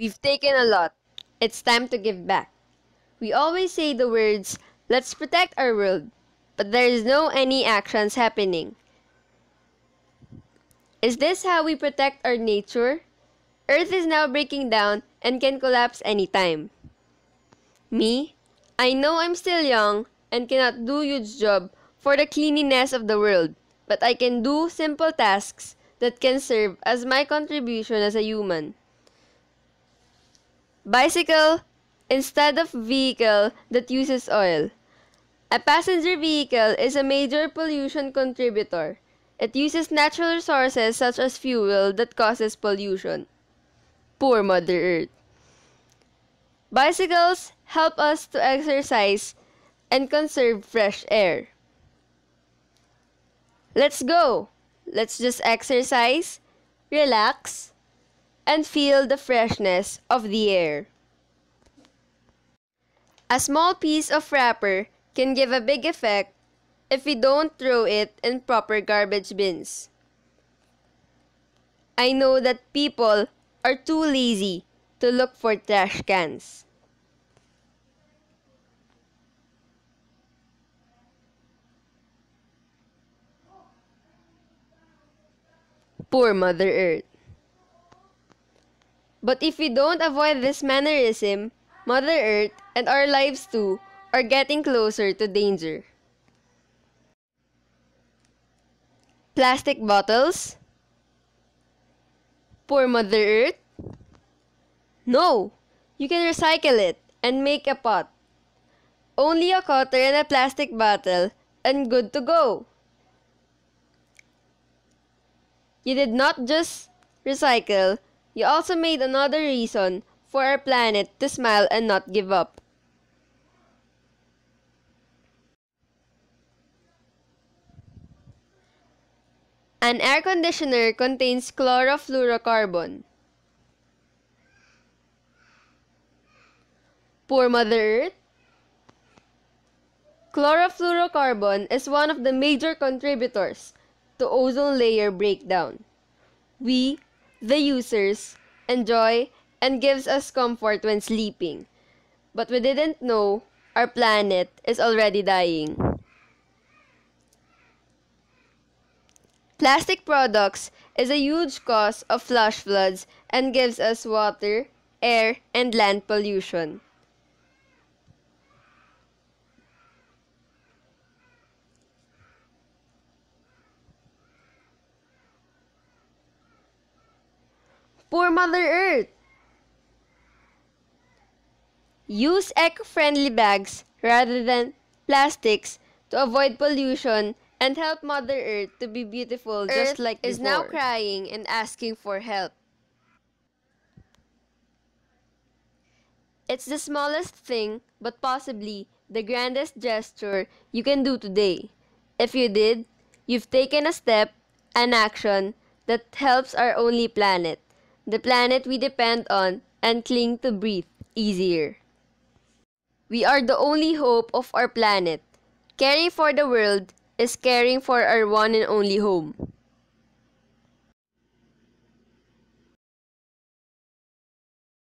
We've taken a lot. It's time to give back. We always say the words, let's protect our world, but there is no any actions happening. Is this how we protect our nature? Earth is now breaking down and can collapse anytime. Me? I know I'm still young and cannot do huge job for the cleanliness of the world, but I can do simple tasks that can serve as my contribution as a human. Bicycle instead of vehicle that uses oil. A passenger vehicle is a major pollution contributor. It uses natural resources such as fuel that causes pollution. Poor Mother Earth. Bicycles help us to exercise and conserve fresh air. Let's go! Let's just exercise, relax, and feel the freshness of the air. A small piece of wrapper can give a big effect if we don't throw it in proper garbage bins. I know that people are too lazy to look for trash cans. Poor Mother Earth. But if we don't avoid this mannerism, Mother Earth and our lives too are getting closer to danger. Plastic bottles? Poor Mother Earth? No! You can recycle it and make a pot. Only a quarter and a plastic bottle and good to go. You did not just recycle, you also made another reason for our planet to smile and not give up. An air conditioner contains chlorofluorocarbon. Poor Mother Earth? Chlorofluorocarbon is one of the major contributors to ozone layer breakdown. We, the users, enjoy and gives us comfort when sleeping. But we didn't know our planet is already dying. Plastic products is a huge cause of flash floods and gives us water, air, and land pollution. Poor Mother Earth! Use eco-friendly bags rather than plastics to avoid pollution and help Mother Earth to be beautiful just like before. Earth is now crying and asking for help. It's the smallest thing, but possibly the grandest gesture you can do today. If you did, you've taken a step, an action that helps our only planet, the planet we depend on and cling to breathe easier. We are the only hope of our planet. Caring for the world is caring for our one and only home.